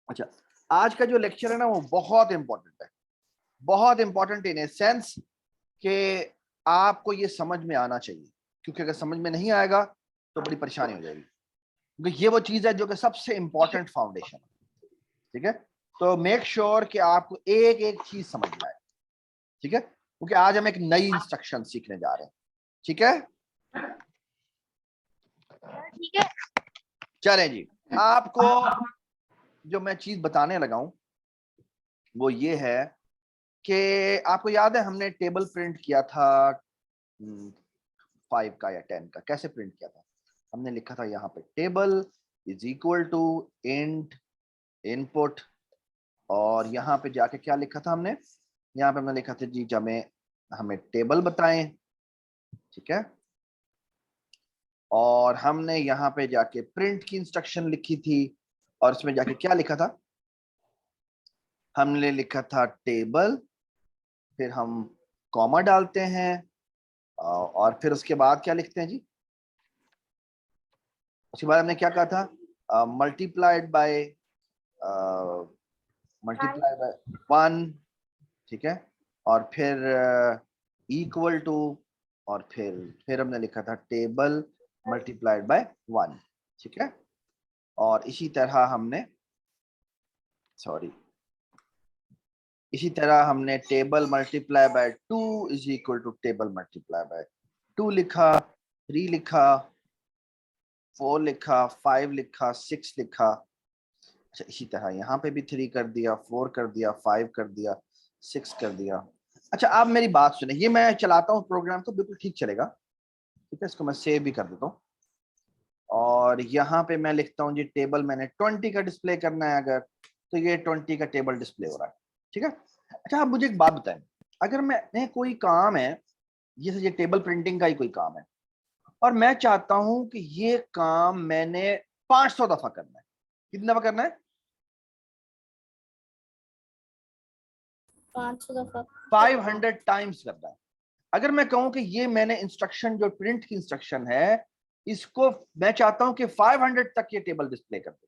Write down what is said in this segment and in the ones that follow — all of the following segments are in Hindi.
अच्छा, आज का जो लेक्चर है ना वो बहुत इंपॉर्टेंट है, बहुत इंपॉर्टेंट इन ए सेंस कि आपको ये समझ में आना चाहिए, क्योंकि अगर समझ में नहीं आएगा तो बड़ी परेशानी हो जाएगी, क्योंकि ये वो चीज है जो कि सबसे इंपॉर्टेंट फाउंडेशन है। ठीक है, तो मेक श्योर कि आपको एक एक चीज समझ में आए। ठीक है, क्योंकि आज हम एक नई इंस्ट्रक्शन सीखने जा रहे हैं। ठीक है, ठीक है। चलें जी, आपको जो मैं चीज बताने लगा हूं वो ये है कि आपको याद है हमने टेबल प्रिंट किया था 5 का या 10 का। कैसे प्रिंट किया था? हमने लिखा था यहाँ पे table is equal to int input, और यहाँ पे जाके क्या लिखा था हमने? यहाँ पे हमने लिखा था जी हमें हमें टेबल बताएं। ठीक है, और हमने यहाँ पे जाके प्रिंट की इंस्ट्रक्शन लिखी थी, और इसमें जाके क्या लिखा था? हमने लिखा था टेबल, फिर हम कॉमा डालते हैं, और फिर उसके बाद क्या लिखते हैं जी? उसके बाद हमने क्या कहा था? Multiplied by 1। ठीक है, और फिर इक्वल टू, और फिर हमने लिखा था टेबल मल्टीप्लाइड बाय 1। ठीक है, और इसी तरह हमने table multiply by 2 is equal to table multiply by 2 लिखा, 3 लिखा, 4 लिखा, 5 लिखा, 6 लिखा। अच्छा, इसी तरह यहाँ पे भी 3 कर दिया, 4 कर दिया, 5 कर दिया, 6 कर दिया। अच्छा, आप मेरी बात सुने, ये मैं चलाता हूँ प्रोग्राम तो बिल्कुल ठीक चलेगा। ठीक है, इसको मैं सेव भी कर देता हूँ, और यहाँ पे मैं लिखता हूँ जी टेबल मैंने 20 का डिस्प्ले करना है अगर, तो ये 20 का टेबल डिस्प्ले हो रहा है। ठीक है, अच्छा आप मुझे एक बात बताएं, अगर मैंने कोई काम है, ये टेबल प्रिंटिंग का ही कोई काम है, और मैं चाहता हूं कि ये काम मैंने 500 दफा करना है। कितनी दफा करना है? 500 दफा। 500 टाइम्स करना है। अगर मैं कहूं कि ये मैंने इंस्ट्रक्शन जो प्रिंट की इंस्ट्रक्शन है, इसको मैं चाहता हूं कि 500 तक ये टेबल डिस्प्ले कर दे,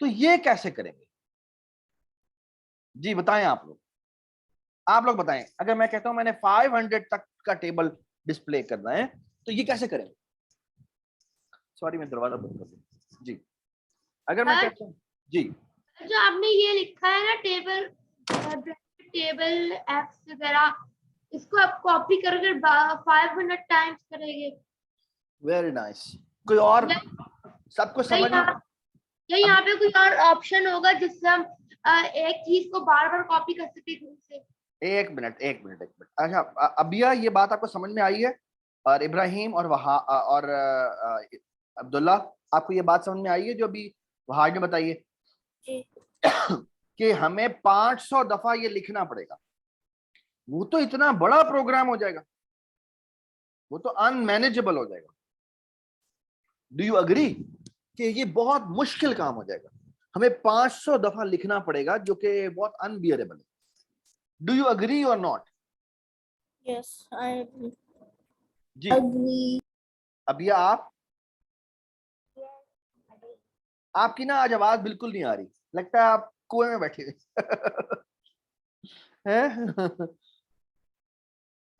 तो ये कैसे करेंगे जी? बताएं आप लोग बताएं। अगर मैं कहता हूं मैंने 500 तक का टेबल डिस्प्ले करना है, तो ये कैसे करेंगे? सॉरी, मैं दरवाजा बंद कर दूं जी। अगर मैं कहता हूं जी, जो आपने ये लिखा है ना टेबल टेबल एक्स वगैरह, इसको आप कॉपी करके 500 टाइम्स करेंगे। Very nice. कोई और? या सबको या समझ में? यहाँ पे कोई और ऑप्शन होगा जिससे हम एक चीज को बार बार कॉपी कर सकते हैं से? एक मिनट, एक मिनट, एक मिनट। अच्छा, अबिया ये बात आपको समझ में आई है? और इब्राहिम और और अब्दुल्ला, आपको ये बात समझ में आई है जो अभी वहाज ने बताई है कि हमें 500 दफा ये लिखना पड़ेगा? वो तो इतना बड़ा प्रोग्राम हो जाएगा, वो तो अनमैनेजेबल हो जाएगा। डू यू अग्री कि ये बहुत मुश्किल काम हो जाएगा? हमें 500 दफा लिखना पड़ेगा, जो कि बहुत अनबियरेबल है। Do you agree or not? Yes, I जी, अग्री। अबिया आपकी ना आज आवाज बिल्कुल नहीं आ रही, लगता है आप कुएं में बैठे हुए हैं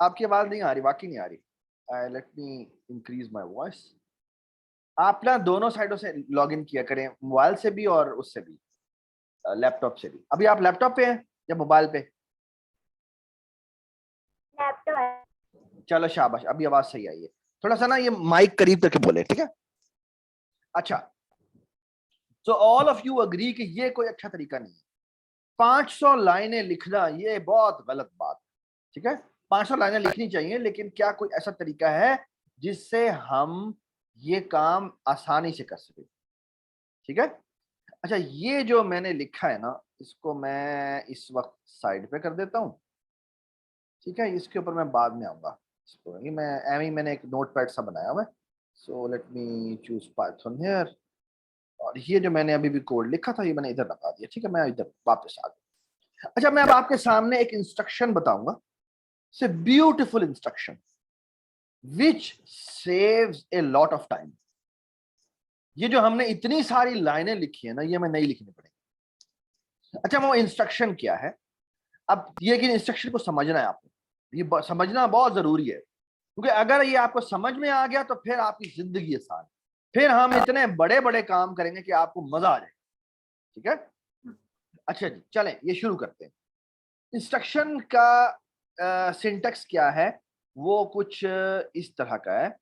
आपकी आवाज नहीं आ रही, वाकई नहीं आ रही। Let me increase my voice. आप ना दोनों साइडों से लॉग इन किया करें, मोबाइल से भी और उससे भी, लैपटॉप से भी। अभी आप लैपटॉप पे हैं या मोबाइल पे? लैपटॉप। चलो शाबाश, अभी आवाज सही आई है। थोड़ा सा ना ये माइक करीब करके बोले, ठीक है? अच्छा, तो ऑल ऑफ यू अग्री कि ये कोई अच्छा तरीका नहीं है। 500 लाइनें लिखना ये बहुत गलत बात है। ठीक है, 500 लाइनें लिखनी चाहिए, लेकिन क्या कोई ऐसा तरीका है जिससे हम ये काम आसानी से कर सके? ठीक है, अच्छा ये जो मैंने लिखा है ना, इसको मैं इस वक्त साइड पे कर देता हूँ। ठीक है, इसके ऊपर मैं बाद में आऊंगा। इसको ये मैं एम ही मैंने एक नोटपैड सा बनाया हुआ है। So let me choose Python here, और ये जो मैंने अभी भी कोड लिखा था ये मैंने इधर लगा दिया। ठीक है, मैं इधर वापस आ गया। अच्छा, मैं अब आपके सामने एक इंस्ट्रक्शन बताऊंगा, से beautiful instruction which saves a lot of time. ये जो हमने इतनी सारी लाइनें लिखी है ना, ये हमें नहीं लिखनी पड़ेगी। अच्छा, वो इंस्ट्रक्शन क्या है? अब ये कि इंस्ट्रक्शन को समझना है आपको, ये समझना बहुत जरूरी है, क्योंकि अगर ये आपको समझ में आ गया तो फिर आपकी जिंदगी आसान, फिर हम इतने बड़े बड़े काम करेंगे कि आपको मजा आ जाए। ठीक है, अच्छा जी, चलें ये शुरू करते हैं। इंस्ट्रक्शन का सिंटेक्स क्या है? वो कुछ इस तरह का है।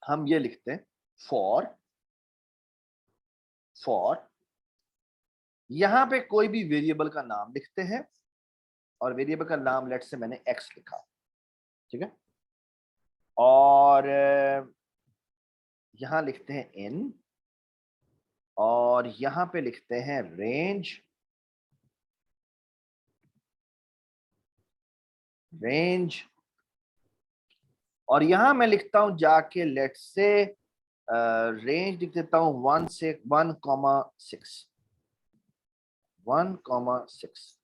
हम ये लिखते हैं फॉर यहां पे कोई भी वेरिएबल का नाम लिखते हैं, और वेरिएबल का नाम लेट से मैंने एक्स लिखा, ठीक है, और यहां लिखते हैं इन, और यहां पे लिखते हैं रेंज, और यहां मैं लिखता हूं जाके लेट से रेंज लिख देता हूं 1,6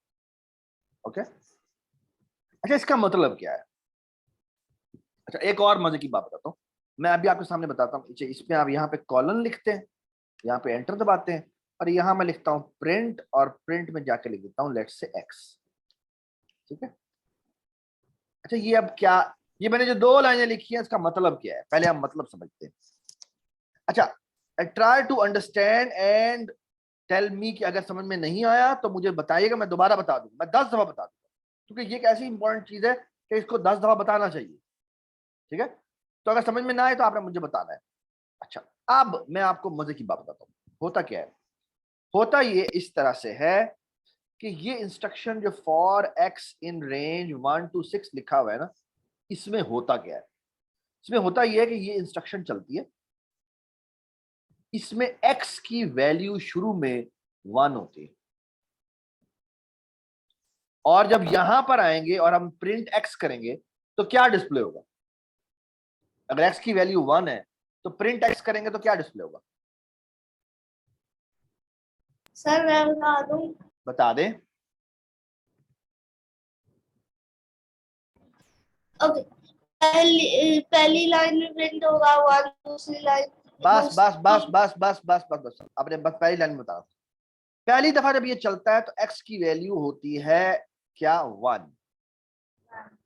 ओके। अच्छा, इसका मतलब क्या है? अच्छा, एक और मजे की बात बताता हूँ, मैं अभी आपके सामने बताता हूँ। इसमें आप यहाँ पे कॉलन लिखते हैं, यहाँ पे एंटर दबाते हैं, और यहाँ मैं लिखता हूँ प्रिंट, और प्रिंट में जाके लिख देता हूँ लेट से एक्स, ठीक है। अच्छा, ये अब क्या, ये मैंने जो दो लाइनें लिखी हैं इसका मतलब क्या है, पहले हम मतलब समझते हैं। अच्छा, try to understand and tell me कि अगर समझ में नहीं आया तो मुझे बताइएगा, मैं दोबारा बता दूंगा, मैं 10 दफा बता दूंगा, क्योंकि ये एक ऐसी इंपॉर्टेंट चीज है कि इसको 10 दफा बताना चाहिए, ठीक है। तो अगर समझ में ना आए तो आपने मुझे बताना है। अच्छा, अब मैं आपको मजे की बात बताता हूँ, होता क्या है। होता ये इस तरह से है कि ये इंस्ट्रक्शन जो for x in range 1 to 6 लिखा हुआ है ना, इसमें होता क्या है? इसमें होता यह है कि ये इंस्ट्रक्शन चलती है, इसमें एक्स की वैल्यू शुरू में 1 होती है, और जब यहां पर आएंगे और हम प्रिंट एक्स करेंगे तो क्या डिस्प्ले होगा? अगर एक्स की वैल्यू 1 है तो प्रिंट एक्स करेंगे तो क्या डिस्प्ले होगा? सर मैं बता दूं, बता दें। ओके, पहली लाइन में प्रिंट होगा 1, दूसरी लाइन बस बस बस बस बस बस बस बस आपने बस पहली लाइन में बता, पहली दफा जब ये चलता है तो एक्स की वैल्यू होती है क्या? 1।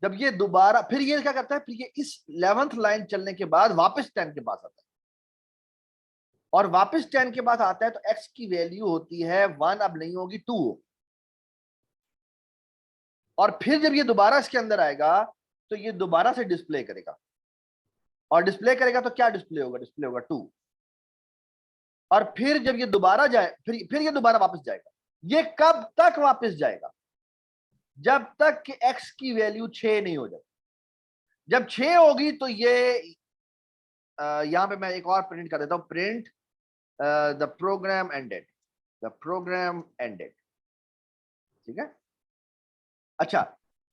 जब ये दोबारा, फिर ये क्या करता है, फिर ये इस 11th लाइन चलने के बाद वापस 10 के पास आता है, और वापस 10 के पास आता है तो एक्स की वैल्यू होती है 1, अब नहीं होगी 2, और फिर जब ये दोबारा इसके अंदर आएगा तो ये दोबारा से डिस्प्ले करेगा, और डिस्प्ले करेगा तो क्या डिस्प्ले होगा? डिस्प्ले होगा 2, और फिर जब ये दोबारा जाए, फिर ये दोबारा वापस जाएगा। ये कब तक वापस जाएगा? जब तक कि एक्स की वैल्यू 6 नहीं हो जाए। जब 6 होगी तो ये यहां पे मैं एक और प्रिंट कर देता हूं, print the program ended, the program ended, ठीक है। अच्छा,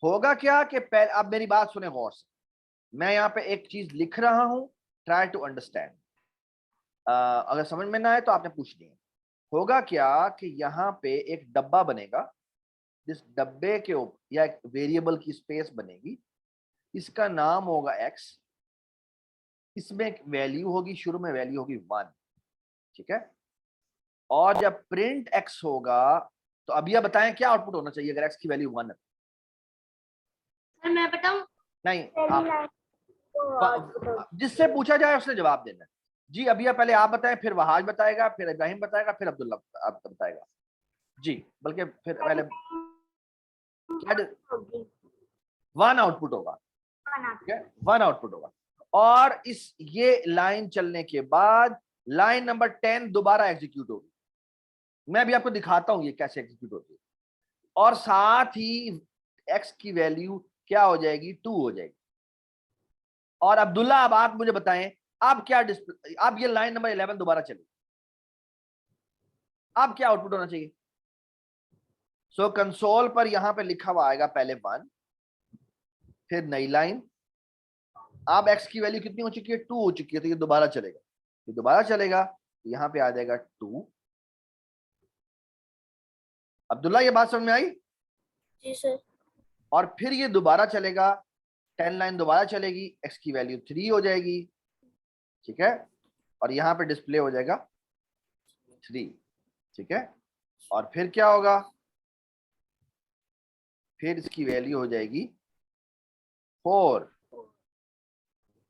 होगा क्या कि पहले, अब मेरी बात सुने गौर से, मैं यहाँ पे एक चीज लिख रहा हूं, ट्राई टू अंडरस्टैंड, अगर समझ में ना आए तो आपने पूछनी है। होगा क्या कि यहाँ पे एक डब्बा बनेगा, जिस डब्बे के ऊपर या एक वेरिएबल की स्पेस बनेगी, इसका नाम होगा एक्स, इसमें एक वैल्यू होगी, शुरू में वैल्यू होगी 1, ठीक है। और जब प्रिंट एक्स होगा तो अब यह बताएं क्या आउटपुट होना चाहिए अगर एक्स की वैल्यू 1 है? सर मैं बताऊं, नहीं, पहली लाइन जिससे पूछा जाए उसने जवाब देना है। जी, अभी आप पहले आप बताएं, फिर वहाज बताएगा, फिर इब्राहिम बताएगा, फिर अब्दुल्ला आप बताएगा। जी, बल्कि फिर पहले क्या? 1 आउटपुट होगा, ठीक है, 1 आउटपुट होगा, और इस ये लाइन चलने के बाद लाइन नंबर 10 दोबारा एग्जीक्यूट होगी। मैं भी आपको दिखाता हूं ये कैसे एग्जीक्यूट होती है, और साथ ही एक्स की वैल्यू क्या हो जाएगी? 2 हो जाएगी। और अब्दुल्ला, अब आप मुझे बताएं, अब क्या डिस्प्ले, अब ये लाइन नंबर 11 दोबारा चली, अब क्या आउटपुट होना चाहिए? सो कंसोल पर यहां पे लिखा हुआ आएगा पहले 1, फिर नई लाइन, अब एक्स की वैल्यू कितनी हो चुकी है? 2 हो चुकी है, तो ये दोबारा चलेगा, ये दोबारा चलेगा, यहां पे आ जाएगा 2। अब्दुल्ला, ये बात समझ में आई? जी सर, और फिर ये दोबारा चलेगा, 10 लाइन दोबारा चलेगी, एक्स की वैल्यू 3 हो जाएगी, ठीक है। और यहाँ पे डिस्प्ले हो जाएगा 3, ठीक है। और फिर क्या होगा, फिर इसकी वैल्यू हो जाएगी 4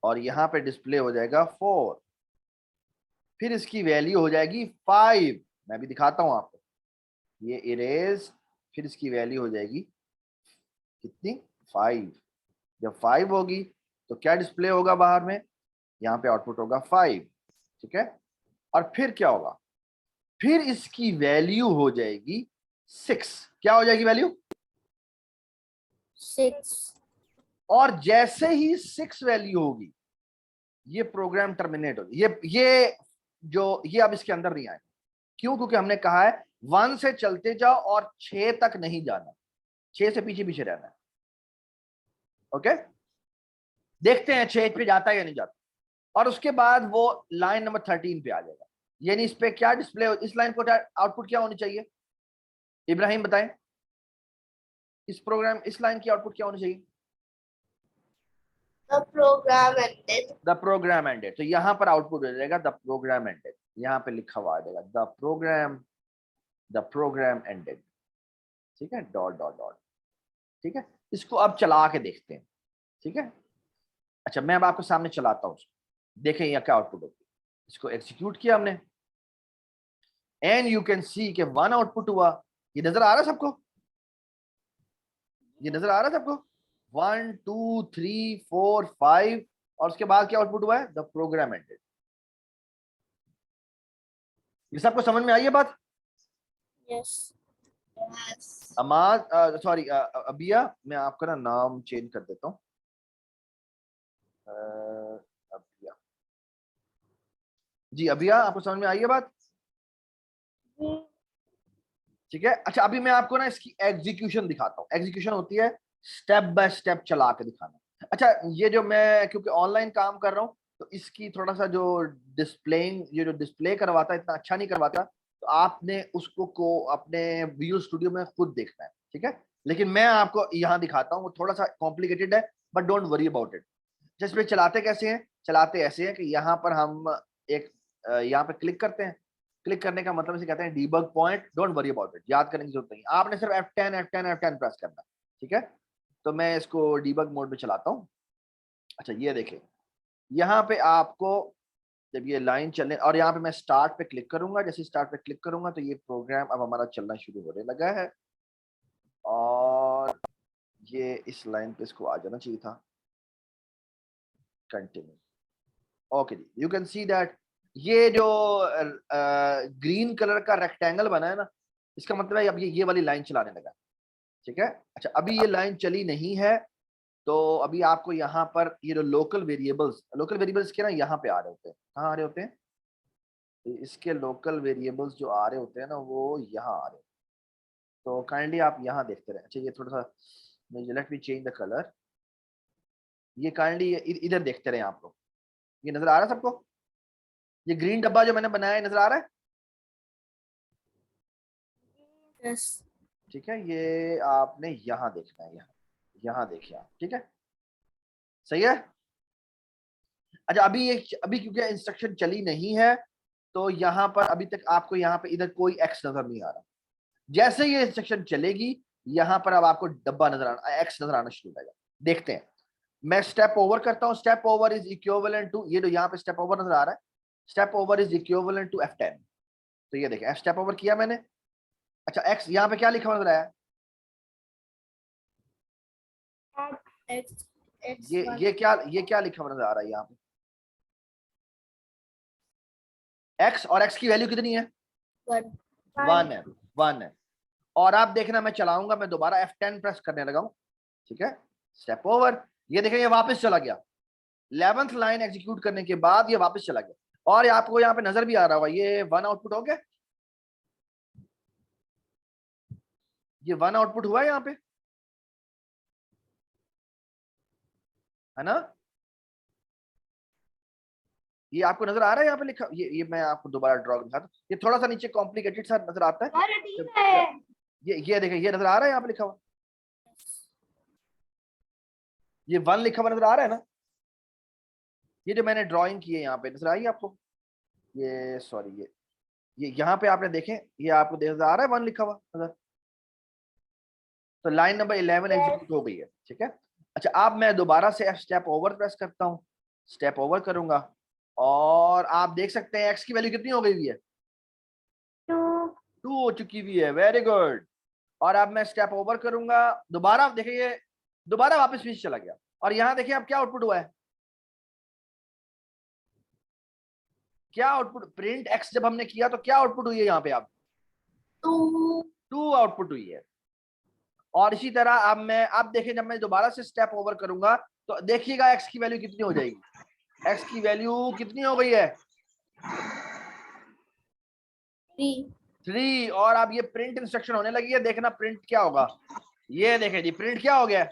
और यहाँ पे डिस्प्ले हो जाएगा 4, फिर इसकी वैल्यू हो जाएगी 5। मैं भी दिखाता हूं आपको, ये इरेज, फिर इसकी वैल्यू हो जाएगी कितनी, 5। जब 5 होगी तो क्या डिस्प्ले होगा बाहर में, यहाँ पे आउटपुट होगा 5, ठीक है। और फिर क्या होगा, फिर इसकी वैल्यू हो जाएगी 6। क्या हो जाएगी वैल्यू, 6। और जैसे ही 6 वैल्यू होगी ये प्रोग्राम टर्मिनेट होगी। ये जो ये अब इसके अंदर नहीं आए, क्यों, क्योंकि हमने कहा है 1 से चलते जाओ और 6 तक नहीं जाना, 6 से पीछे पीछे रहना है। ओके, देखते हैं 6 पे जाता है या नहीं जाता। और उसके बाद वो लाइन नंबर 13 पे आ जाएगा, यानी इस पे क्या डिस्प्ले हो, इस लाइन को आउटपुट क्या होनी चाहिए, इब्राहिम बताएं, इस प्रोग्राम इस लाइन की आउटपुट क्या होनी चाहिए, The program ended. The program ended. तो यहां पर आउटपुट हो जाएगा द प्रोग्राम एंडेड, यहां पे लिखा हुआ आ जाएगा द प्रोग्राम एंडेड, ठीक है, डॉट डॉट डॉट, ठीक है। इसको अब चला के देखते हैं, ठीक है। अच्छा, मैं अब आपको सामने चलाता हूँ, देखें यह क्या आउटपुट होती है। इसको एग्जीक्यूट किया हमने एंड यू कैन सी के 1 आउटपुट हुआ। ये नजर आ रहा है सबको, ये नजर आ रहा है सबको, 1 2 3 4 5, और उसके बाद क्या आउटपुट हुआ है, द प्रोग्राम एंडेड। ये सबको समझ में आई है बात। Yes. Yes. अमाज, सॉरी अबिया, मैं आपका ना नाम चेंज कर देता हूँ, अबिया जी, अबिया आपको समझ में आई है बात, ठीक है। अच्छा, अभी मैं आपको ना इसकी एग्जीक्यूशन दिखाता हूँ। एग्जीक्यूशन होती है स्टेप बाय स्टेप चला के दिखाना। अच्छा, ये जो मैं क्योंकि ऑनलाइन काम कर रहा हूँ तो इसकी थोड़ा सा जो डिस्प्लेइंग, ये जो डिस्प्ले करवाता है इतना अच्छा नहीं करवाता, तो आपने उसको को अपने विजुअल स्टूडियो में खुद देखना है, ठीक है। लेकिन मैं आपको यहाँ दिखाता हूँ, वो थोड़ा सा कॉम्प्लिकेटेड है, but don't worry about it. जिसमें चलाते कैसे हैं, चलाते ऐसे हैं कि यहाँ पर हम एक यहाँ पे क्लिक करते हैं। क्लिक करने का मतलब इसे कहते हैं debug point. Don't worry about it, याद करने की जरूरत नहीं, आपने सिर्फ F10 F10 F10 प्रेस करना है, ठीक है। तो मैं इसको डीबग मोड में चलाता हूँ। अच्छा, ये देखें, यहाँ पे आपको जब ये लाइन चलने, और यहाँ पे मैं स्टार्ट पे क्लिक करूंगा, जैसे स्टार्ट पे क्लिक करूंगा तो ये प्रोग्राम अब हमारा चलना शुरू होने लगा है, और ये इस लाइन पे इसको आ जाना चाहिए था, कंटिन्यू। ओके जी, यू कैन सी दैट ये जो ग्रीन कलर का रेक्टेंगल बना है ना, इसका मतलब है अब ये वाली लाइन चलाने लगा, ठीक है। अच्छा, अभी ये लाइन चली नहीं है, तो अभी आपको यहाँ पर ये जो लोकल वेरिएबल्स के ना यहाँ पे आ रहे होते हैं, कहाँ आ रहे होते हैं, इसके लोकल वेरिएबल्स जो आ रहे होते हैं ना वो यहाँ आ रहे हैं। तो काइंडली आप यहाँ देखते रहे। अच्छा, ये थोड़ा सा let me change the colour, ये काइंडली इधर देखते रहे आप लोग। ये नजर आ रहा है सबको, ये ग्रीन डब्बा जो मैंने बनाया है नजर आ रहा है, Yes. ठीक है। ये आपने यहाँ देखना है, यहाँ देखिए आप, ठीक है, सही है। अच्छा, अभी क्योंकि इंस्ट्रक्शन चली नहीं है तो यहाँ पर अभी तक आपको यहाँ पे इधर कोई एक्स नजर नहीं आ रहा। जैसे ये इंस्ट्रक्शन चलेगी यहाँ पर अब आपको डब्बा नजर आना, एक्स नजर आना शुरू हो जाएगा। देखते हैं, मैं स्टेप ओवर करता हूँ। Step over is equivalent to, ये जो यहाँ पे स्टेप ओवर नजर आ रहा है, step over is equivalent to F10। तो ये देखें, स्टेप ओवर किया मैंने। अच्छा, एक्स यहाँ पे क्या लिखा हुआ नजर आया, X. X. ये क्या लिखा हुआ नजर आ रहा है यहाँ पे, एक्स, और एक्स की वैल्यू कितनी है, 1. 1 है, 1 है। और आप देखना, मैं चलाऊंगा, मैं दोबारा F10 प्रेस करने लगा हूं, ठीक है। स्टेप ओवर, ये देखें, ये वापस चला गया। 11th लाइन एग्जीक्यूट करने के बाद ये वापस चला गया, और आपको यहाँ पे नजर भी आ रहा होगा ये 1 आउटपुट हो गया, ये 1 आउटपुट हुआ है यहाँ पे, है ना। ये आपको नजर आ रहा है यहाँ पे लिखा, ये मैं आपको दोबारा ड्रॉ दिखाता हूँ। ये थोड़ा सा नीचे कॉम्प्लिकेटेड सा नजर आता है, अरे ठीक है, ये देखें, ये नजर आ रहा है यहाँ पे लिखा हुआ, ये 1 लिखा हुआ नजर आ रहा है ना। ये जो मैंने ड्राइंग की है यहाँ पे नजर आई आपको, ये सॉरी ये यहाँ पे आपने देखें, ये आपको नजर आ रहा है 1 लिखा हुआ उधर। तो लाइन नंबर 11 एग्जीक्यूट हो गई है, ठीक है। अच्छा, अब मैं दोबारा से स्टेप ओवर प्रेस करता हूँ, स्टेप ओवर करूंगा और आप देख सकते हैं एक्स की वैल्यू कितनी हो गई हुई है, 2 हो चुकी हुई है, वेरी गुड। और अब मैं स्टेप ओवर करूंगा दोबारा, आप देखिए दोबारा वापस पीछे चला गया और यहाँ देखिए अब क्या आउटपुट हुआ है, क्या आउटपुट, प्रिंट एक्स जब हमने किया तो क्या आउटपुट हुई है यहाँ पे, आप 2 आउटपुट हुई है। और इसी तरह अब देखिए जब मैं दोबारा से स्टेप ओवर करूंगा तो देखिएगा एक्स की वैल्यू कितनी हो जाएगी, एक्स की वैल्यू कितनी हो गई है 3। और अब ये प्रिंट इंस्ट्रक्शन होने लगी है, देखना प्रिंट क्या होगा, ये देखें जी प्रिंट क्या हो गया,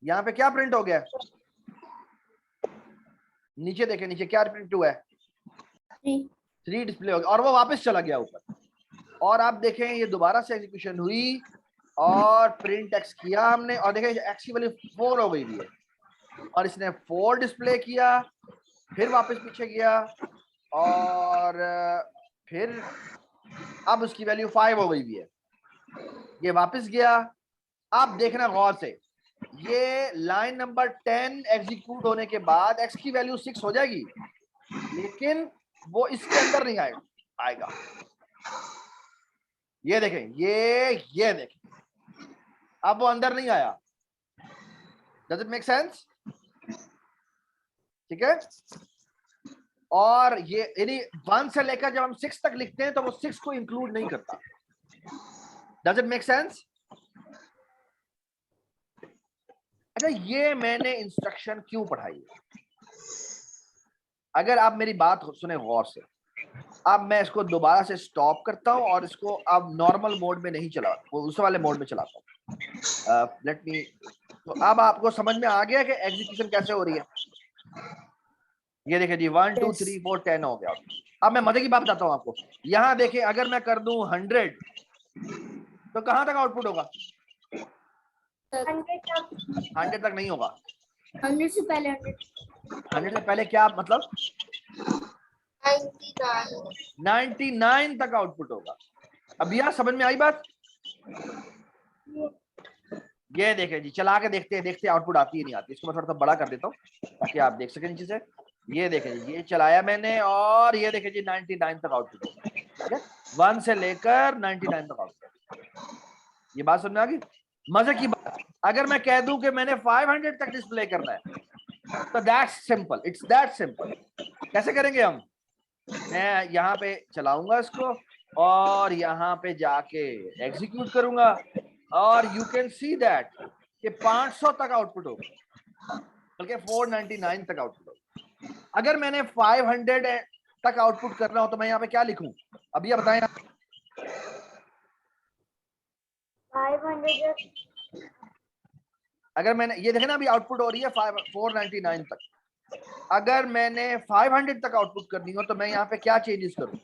यहाँ पे क्या प्रिंट हो गया, नीचे देखें नीचे क्या प्रिंट हुआ है 3 डिस्प्ले हो गया और वो वापस चला गया ऊपर। और आप देखें ये दोबारा से एग्जीक्यूशन हुई और प्रिंट एक्स किया हमने और देखें एक्स की वैल्यू 4 हो गई थी और इसने 4 डिस्प्ले किया, फिर वापस पीछे गया और फिर अब उसकी वैल्यू 5 हो गई है, ये वापस गया। अब देखना गौर से, ये लाइन नंबर 10 एग्जीक्यूट होने के बाद एक्स की वैल्यू 6 हो जाएगी, लेकिन वो इसके अंदर नहीं आएगा। ये देखें ये देखें अब वो अंदर नहीं आया। Does it make sense? ठीक है। और ये यानी 1 से लेकर जब हम 6 तक लिखते हैं तो वो 6 को इंक्लूड नहीं करता। Does it make sense? अच्छा, ये मैंने इंस्ट्रक्शन क्यों पढ़ाई है, अगर आप मेरी बात सुने गौर से, अब मैं इसको दोबारा से स्टॉप करता हूं और इसको अब नॉर्मल मोड में नहीं चला, वो उस वाले मोड में चलाता हूं। लेट मी, तो अब आपको समझ में आ गया कि एग्जीक्यूशन कैसे हो रही है। ये देखिए जी 1 2 3 4 10 हो गया। अब मैं मजे की बात बताता हूं आपको, यहां देखिए अगर मैं कर दूं 100 तो कहां तक आउटपुट होगा, 100 तक नहीं होगा, 100 से पहले 100 से पहले क्या मतलब 99 तक आउटपुट होगा। अब यह समझ में आई बात? ये देखें जी, चला के देखते हैं आउटपुट आती है नहीं आती। इसको मैं थोड़ा सा बड़ा कर देता हूँ ताकि आप देख सकें नीचे से। ये देखें जी, ये चलाया मैंने और ये देखें जी 99 तक आउटपुट होगा, ठीक है, 1 से लेकर 99 तक आउटपुट। ये बात समझ में आ गई? मजे की बात, अगर मैं कह दूं कि मैंने 500 तक डिस्प्ले करना है तो that's simple, it's that simple. कैसे करेंगे हम, मैं यहाँ पे चलाऊंगा इसको और यहाँ पे जाके एग्जीक्यूट करूंगा और यू कैन सी दैट कि 500 तक आउटपुट होगा, बल्कि 499 तक आउटपुट होगा। अगर मैंने 500 तक आउटपुट करना हो तो मैं यहाँ पे क्या लिखूं, अब ये बताएं। 500 अगर मैंने ये देखे ना अभी आउटपुट हो रही है 499 तक, अगर मैंने 500 तक आउटपुट करनी हो तो मैं यहाँ पे क्या चेंजेस करूँ,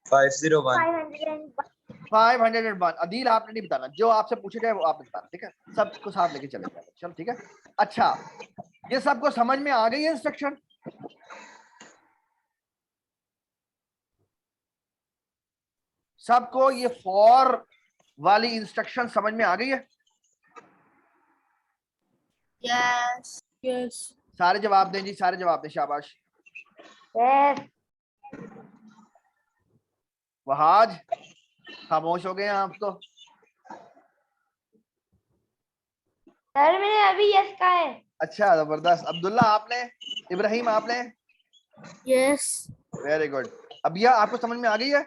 501। अदील आपने नहीं बताना, जो आपसे पूछे जाए वो आपने बताना, ठीक है, सबको साथ लेके चले जाए, चल ठीक है। अच्छा, ये सबको समझ में आ गई है इंस्ट्रक्शन? सबको ये फॉर वाली इंस्ट्रक्शन समझ में आ गई है? यस यस सारे जवाब दें जी, सारे जवाब दें, शाबाश। वहाज खामोश हो गए हैं आप तो। सर मैंने अभी यस कहा है। अच्छा, जबरदस्त। अब्दुल्ला आपने, इब्राहिम आपने, यस वेरी गुड। अब यह आपको समझ में आ गई है?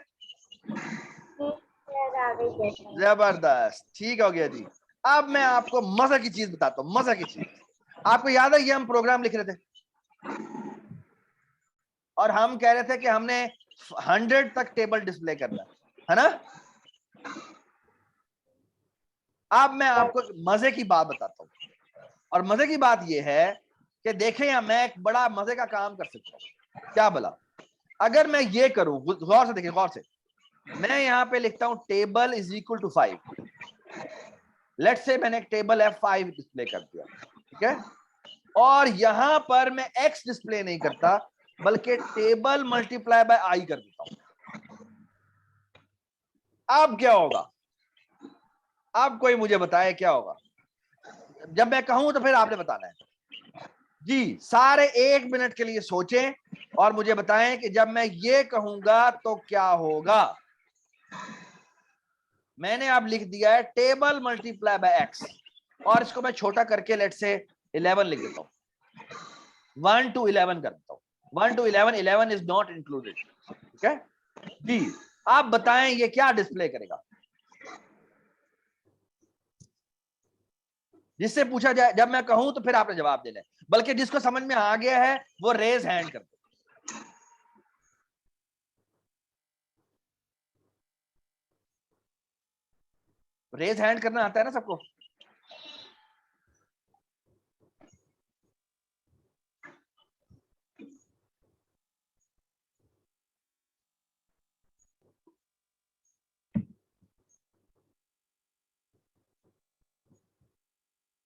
जबरदस्त, ठीक हो गया जी। अब मैं आपको मजा की चीज बताता हूँ, मजा की चीज। आपको याद है ये हम प्रोग्राम लिख रहे थे और हम कह रहे थे कि हमने 100 तक टेबल डिस्प्ले करना है ना। अब मैं आपको मजे की बात बताता हूँ और मजे की बात यह है कि देखें या मैं एक बड़ा मजे का काम कर सकता हूँ। क्या भला, अगर मैं ये करूं, गौर से देखें, गौर से, मैं यहाँ पे लिखता हूं table is equal to 5। Let's say मैंने एक टेबल F5 डिस्प्ले कर दिया, ठीक है। और यहां पर मैं x डिस्प्ले नहीं करता बल्कि टेबल मल्टीप्लाई बाय आई कर देता हूं। अब क्या होगा? अब कोई मुझे बताए क्या होगा? जब मैं कहूं तो फिर आपने बताना है जी। सारे 1 मिनट के लिए सोचें और मुझे बताएं कि जब मैं ये कहूंगा तो क्या होगा। मैंने अब लिख दिया है टेबल मल्टीप्लाई बाय एक्स, और इसको मैं छोटा करके लेट से 11 लिख देता हूं। 1 to 11 कर देता हूं। 1 to 11, 11 इज नॉट इंक्लूडेड। ठीक है जी। आप बताएं ये क्या डिस्प्ले करेगा? जिससे पूछा जाए, जब मैं कहूं तो फिर आपने जवाब देना है, बल्कि जिसको समझ में आ गया है वो रेज हैंड कर दे। रेज हैंड करना आता है ना सबको?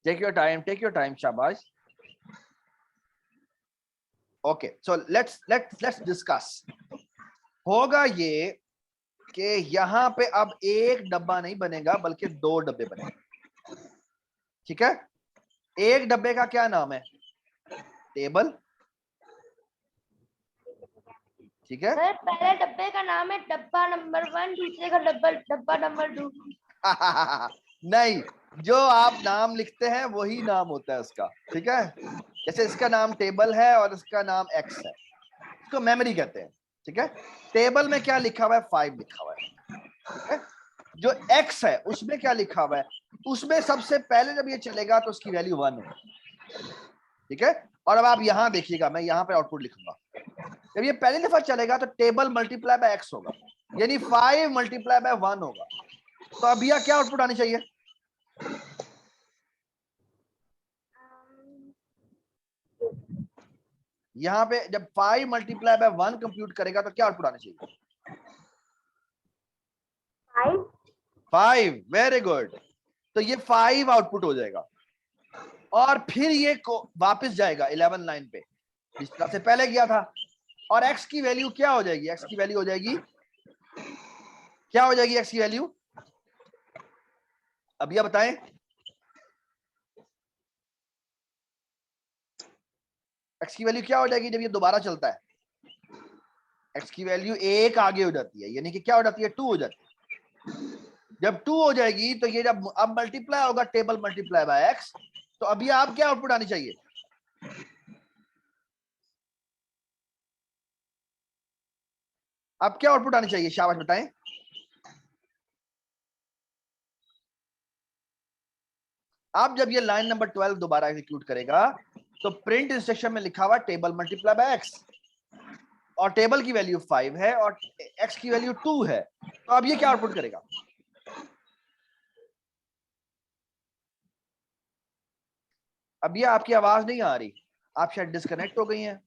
टेक योर टाइम, शाबाश। Okay, so let's discuss. होगा ये कि यहां पे अब एक डब्बा नहीं बनेगा बल्कि 2 डब्बे बनेंगे। ठीक है, एक डब्बे का क्या नाम है? टेबल। ठीक है सर पहले डब्बे का नाम है डब्बा नंबर 1, दूसरे का डब्बा नंबर 2। नहीं, जो आप नाम लिखते हैं वही नाम होता है उसका। ठीक है, जैसे इसका नाम टेबल है और इसका नाम एक्स है, इसको मेमोरी कहते हैं। ठीक है, टेबल में क्या लिखा हुआ है? 5 लिखा हुआ है। ठीक है, जो एक्स है उसमें क्या लिखा हुआ है? उसमें सबसे पहले जब ये चलेगा तो उसकी वैल्यू 1 है। ठीक है, और अब आप यहां देखिएगा, मैं यहां पे आउटपुट लिखूंगा। जब ये पहली दफा चलेगा तो टेबल मल्टीप्लाई बाय एक्स होगा, यानी 5 मल्टीप्लाई बाय 1 होगा। तो अब यह क्या आउटपुट आनी चाहिए? यहां पे जब 5 मल्टीप्लाई बाय 1 कंप्यूट करेगा तो क्या आउटपुट आना चाहिए? 5। Very good. तो ये 5 आउटपुट हो जाएगा और फिर ये वापस जाएगा 11 लाइन पे जिस तरह से पहले गया था। और x की वैल्यू क्या हो जाएगी? x की वैल्यू हो जाएगी, क्या हो जाएगी x की वैल्यू? अब ये बताएं। x की वैल्यू क्या हो जाएगी जब ये दोबारा चलता है? x की वैल्यू 1 आगे हो जाती है, यानी कि क्या हो जाती है? 2 हो जाती है। जब 2 हो जाएगी तो ये जब अब मल्टीप्लाई होगा टेबल मल्टीप्लाई बाय x, तो अभी आप क्या आउटपुट आनी चाहिए? अब क्या आउटपुट आनी चाहिए? शाबाश बताएं। अब जब ये लाइन नंबर 12 दोबारा एग्जीक्यूट करेगा तो प्रिंट इंस्ट्रक्शन में लिखा हुआ टेबल मल्टीप्लाई बाय x, और टेबल की वैल्यू 5 है और x की वैल्यू 2 है। तो अब ये क्या आउटपुट करेगा? अब ये आपकी आवाज नहीं आ रही, आप शायद डिस्कनेक्ट हो गई हैं।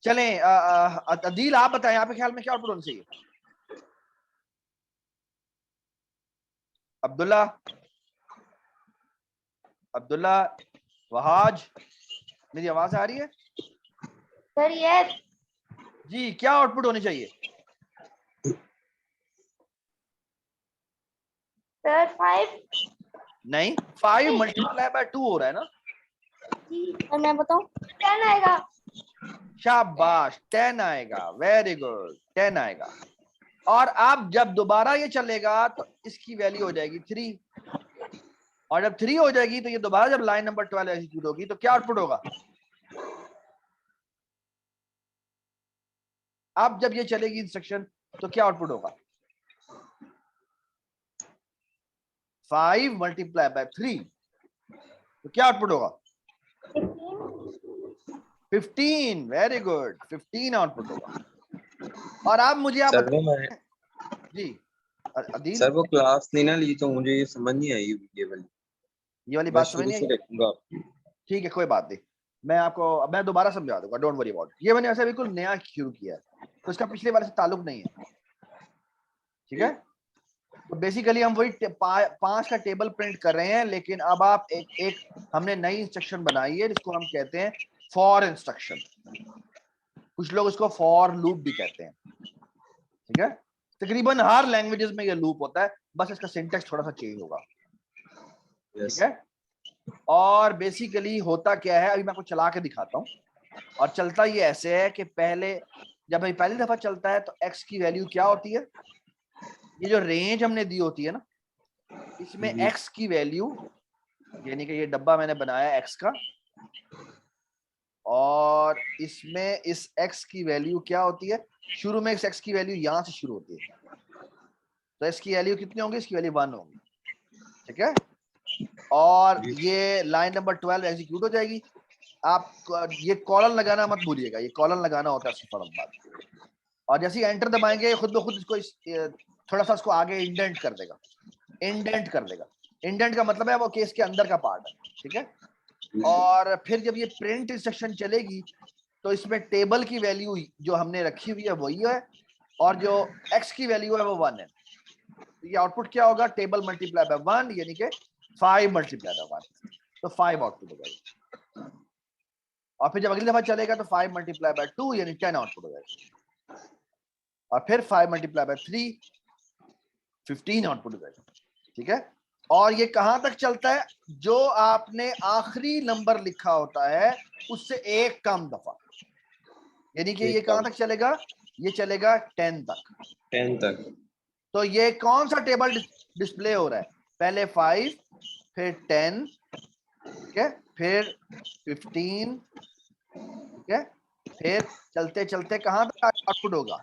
चलें, अदील आप बताएं, आपके ख्याल में क्या आउटपुट होना चाहिए? अब्दुल्ला, वहाज, मेरी आवाज आ रही है? Sir yes. जी, क्या आउटपुट होनी चाहिए? सर 5। नहीं, 5 मल्टीप्लाई बाय 2 हो रहा है ना। और मैं बताऊं? 10 आएगा। शाबाश, 10 आएगा। वेरी गुड, 10 आएगा। और अब जब दोबारा ये चलेगा तो इसकी वैल्यू हो जाएगी 3, और जब 3 हो जाएगी तो ये दोबारा जब लाइन नंबर 12 एग्जीक्यूट होगी तो क्या आउटपुट होगा? अब जब ये चलेगी इंस्ट्रक्शन तो क्या आउटपुट होगा? 5 मल्टीप्लाई बाय 3, तो क्या आउटपुट होगा? 15। वेरी गुड, 15 आउटपुट होगा। और अब मुझे आप सर वो मैं जी अदील, सर वो क्लास नहीं ना ली तो मुझे ये समझ नहीं आई ये वाली मैं बात समझ शुरू नहीं से आई? देखूंगा। ठीक है, कोई बात नहीं, मैं दोबारा समझा दूंगा, डोंट वरी अबाउट। ये मैंने ऐसा बिल्कुल नया शुरू किया है तो इसका पिछले वाले से ताल्लुक नहीं है। ठीक है, तो बेसिकली हम वही 5 का टेबल प्रिंट कर रहे हैं, लेकिन अब आप एक हमने नई इंस्ट्रक्शन बनाई है जिसको हम कहते हैं फॉर इंस्ट्रक्शन। कुछ लोग इसको फॉर लूप भी कहते हैं, ठीक है। तकरीबन हर लैंग्वेजेस में ये लूप होता है, बस इसका सिंटेक्स थोड़ा सा चेंज होगा, Yes. ठीक है। और बेसिकली होता क्या है, अभी मैं आपको चला के दिखाता हूँ। और चलता ये ऐसे है कि जब ये पहली दफा चलता है तो x की वैल्यू क्या होती है, ये जो रेंज हमने दी होती है ना, इसमें x की वैल्यू, यानी कि ये डब्बा मैंने बनाया x का, और इसमें इस x की वैल्यू क्या होती है, शुरू में इस x की वैल्यू यहां से शुरू होती है, तो इसकी वैल्यू कितनी होगी, इसकी वैल्यू 1 होगी, ठीक है। और ये लाइन नंबर 12 एग्जीक्यूट हो जाएगी। आप ये कॉलन लगाना मत भूलिएगा, ये कॉलन लगाना होता है उसके फौरन बाद। और जैसे ही एंटर दबाएंगे खुद ब खुद इसको थोड़ा सा इसको आगे इंडेंट कर देगा, इंडेंट कर देगा। इंडेंट का मतलब है वो केस के अंदर का पार्ट है, ठीक है। और फिर जब ये प्रिंट इंस्ट्रक्शन चलेगी तो इसमें टेबल की वैल्यू जो हमने रखी हुई है वही है, और जो x की वैल्यू है वो 1 है। तो ये आउटपुट क्या होगा, टेबल मल्टीप्लाई बाय 1, यानी कि 5 मल्टीप्लाई बाय 1, तो 5 आउटपुट हो जाएगा। और फिर जब अगली दफा चलेगा तो 5 मल्टीप्लाई बाय 2 यानी 10 आउटपुट हो जाएगा। और फिर 5 मल्टीप्लाई बाय 3 15 आउटपुट हो जाएगा, ठीक है। और ये कहां तक चलता है, जो आपने आखिरी नंबर लिखा होता है उससे एक कम दफा, यानी कि ये कहां तक चलेगा, ये चलेगा 10 तक। 10 तक। तो ये कौन सा टेबल डिस्प्ले हो रहा है, पहले 5, फिर 10, ठीक है, फिर 15, ठीक है, फिर चलते चलते कहां तक आउटपुट होगा,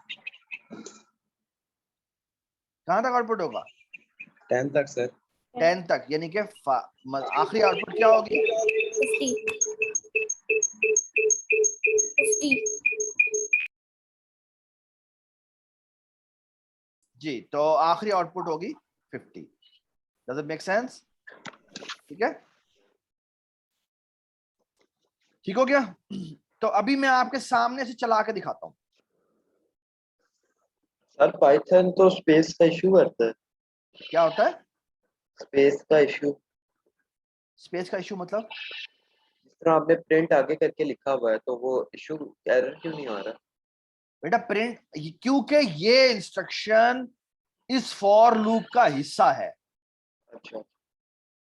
कहां तक आउटपुट होगा, 10 तक सर। 10 तक, यानी कि आखिरी आउटपुट क्या होगी, 50 जी। तो आखिरी आउटपुट होगी 50। डज इट मेक सेंस, ठीक है, ठीक हो गया। तो अभी मैं आपके सामने से चला के दिखाता हूं। सर पाइथन तो स्पेस का इशू करता है। क्या होता है स्पेस का इशू, स्पेस का इशू, मतलब जिस तरह आपने प्रिंट आगे करके लिखा हुआ है तो वो इशू एरर क्यों नहीं आ रहा? बेटा प्रिंट, क्योंकि ये इंस्ट्रक्शन इस फॉर लूप का हिस्सा है, अच्छा,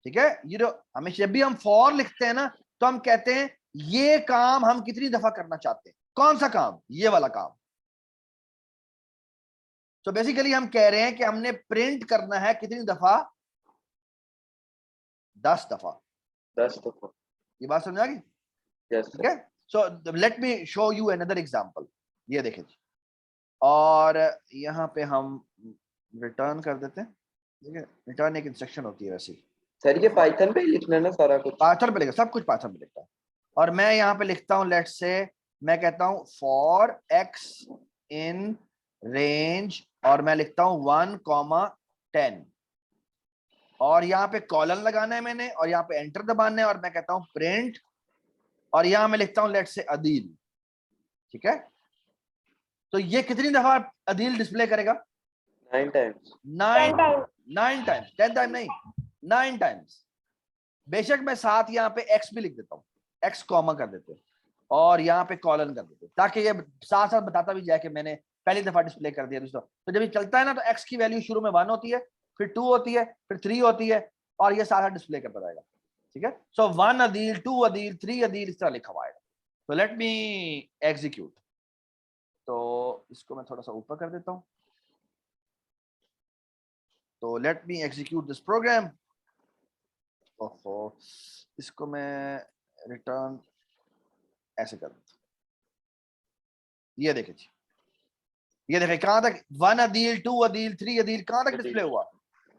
ठीक है। ये जो हमेशा जब भी हम फॉर लिखते हैं ना तो हम कहते हैं ये काम हम कितनी दफा करना चाहते हैं, कौन सा काम, ये वाला काम। तो बेसिकली हम कह रहे हैं कि हमने प्रिंट करना है कितनी दफा, 10 दफा। 10 दफा। ये बात समझ आ गई, यस ठीक है। So let me show you another example. ये देखें जी, और यहाँ पे हम रिटर्न कर देते हैं, ठीक है। रिटर्न एक इंस्ट्रक्शन होती है वैसे, सर, ये पाइथन पे ही लिखना है ना सारा कुछ? पाइथन पे लिखा, सब कुछ पाइथन पे लिखता है। और मैं यहाँ पे लिखता हूँ, लेट्स से मैं कहता हूँ फॉर x इन रेंज, और मैं लिखता हूँ 1,10, और यहाँ पे कॉलन लगाना है मैंने, और यहाँ पे एंटर दबाना है, और मैं कहता हूँ प्रिंट, और यहाँ मैं लिखता हूँ लेट्स से अदील, ठीक है। तो ये कितनी दफा अदील डिस्प्ले करेगा, 9 टाइम्स। 9 टाइम्स, 10 टाइम नहीं, 9 टाइम्स। बेशक मैं साथ यहाँ पे x भी लिख देता हूँ, x कॉमा कर देते हैं, और यहाँ पे कॉलन कर देते हैं, ताकि ये साथ साथ बताता भी जाए कि मैंने पहली दफा डिस्प्ले कर दिया दोस्तों। तो जब ये चलता है ना तो x की वैल्यू शुरू में 1 होती है, फिर 2 होती है, फिर 3 होती है, और ये साथ साथ डिस्प्ले करता रहेगा, ठीक है। सो 1 अदील, 2 अदील, 3 अदील, इस तरह लिखा हुआ है। तो लेट मी एग्जीक्यूट। तो इसको मैं थोड़ा सा ऊपर कर देता हूँ। तो let me execute this program. ओहो, इसको मैं रिटर्न ऐसे कर देता हूँ। ये देखे जी, ये देखे कहां तक 1 अदील, 2 अदील, 3 अदील, कहां तक डिस्प्ले हुआ,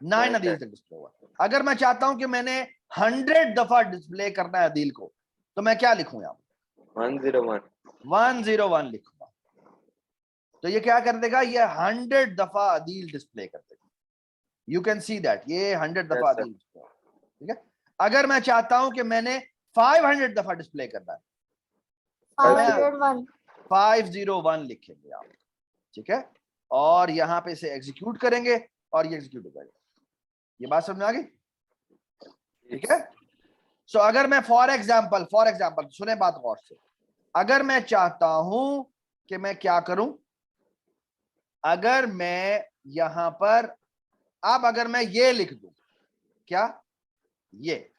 9 अदील तक डिस्प्ले हुआ। अगर मैं चाहता हूं कि मैंने 100 दफा डिस्प्ले करना है अदील को, तो मैं क्या लिखूं, यहाँ 101 लिखूंगा। तो ये क्या कर देगा, ये 100 दफा अदील डिस्प्ले कर देगा। यू कैन सी दैट ये 100 दफा अदील, ठीक है। अगर मैं चाहता हूं कि मैंने 500 दफा डिस्प्ले करना है, 501 501 लिखेंगे आप, ठीक है। और यहाँ पे इसे एग्जीक्यूट करेंगे और ये एग्जीक्यूट हो जाएगा। ये बात समझ में आ गई? ठीक है। सो अगर मैं फॉर एग्जाम्पल सुने बात गौर से, अगर मैं चाहता हूं कि मैं क्या करूं, अगर मैं यहां पर अब अगर मैं ये लिख दूं, क्या ये,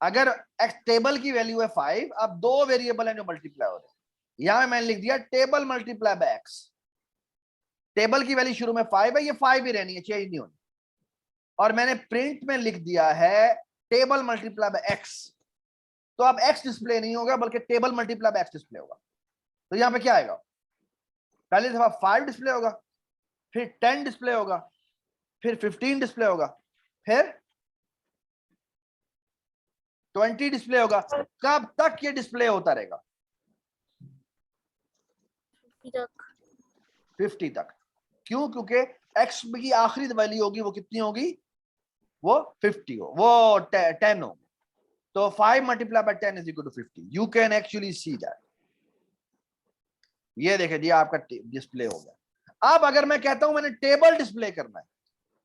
अगर एक्स टेबल की वैल्यू है 5, अब दो वेरिएबल है जो मल्टीप्लाई हो रहे हैं, यहां मैंने लिख दिया table multiply bye x. Table की वैल्यू शुरू में 5 है, ये 5 ही रहनी है, चेंज नहीं होनी। और मैंने प्रिंट में लिख दिया है टेबल मल्टीप्लाई बाय एक्स, तो अब एक्स डिस्प्ले नहीं होगा बल्कि table multiply bye x display होगा। तो यहां पे क्या आएगा, पहली दफा 5 डिस्प्ले होगा, फिर 10 डिस्प्ले होगा, फिर 15 डिस्प्ले होगा, फिर 20 डिस्प्ले होगा। कब तक ये डिस्प्ले होता रहेगा? 50 तक। क्यों? क्योंकि एक्स की आखिरी वैल्यू होगी वो कितनी होगी, वो 50 हो, वो 10 हो। तो 5 multiply by 10 is equal to 50। You can actually see that. ये देखे जी आपका डिस्प्ले हो गया। अब अगर मैं कहता हूं मैंने टेबल डिस्प्ले करना है,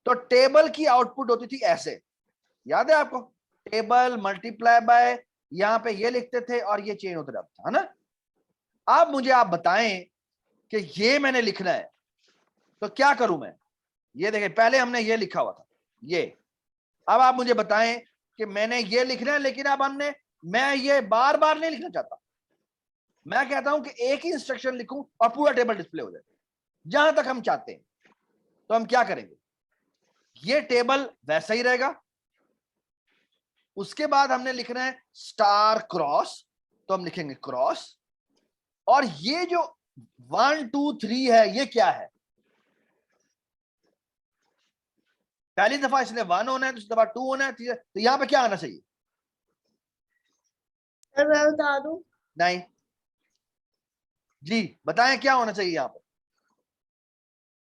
तो टेबल की आउटपुट होती थी ऐसे, याद है आपको, टेबल मल्टीप्लाई बाय, यहां पे ये लिखते थे और ये चेंज होता रहता था, है ना। अब मुझे आप बताएं कि ये मैंने लिखना है, तो क्या करूं मैं? ये देखें, पहले हमने ये लिखा हुआ था ये, अब आप मुझे बताएं कि मैंने ये लिखना है, लेकिन अब मैं ये बार बार नहीं लिखना चाहता। मैं कहता हूं कि एक ही इंस्ट्रक्शन लिखूं और पूरा टेबल डिस्प्ले हो जाए, जहां तक हम चाहते हैं। तो हम क्या करेंगे, ये टेबल वैसा ही रहेगा, उसके बाद हमने लिखना है स्टार क्रॉस, तो हम लिखेंगे क्रॉस, और ये जो 1 2 3 है ये क्या है? पहली दफा इसने 1 होना है, दूसरी दफा 2 होना है, तो यहां पे क्या आना चाहिए? मैं बता दूं? नहीं जी, बताएं क्या होना चाहिए यहां पर,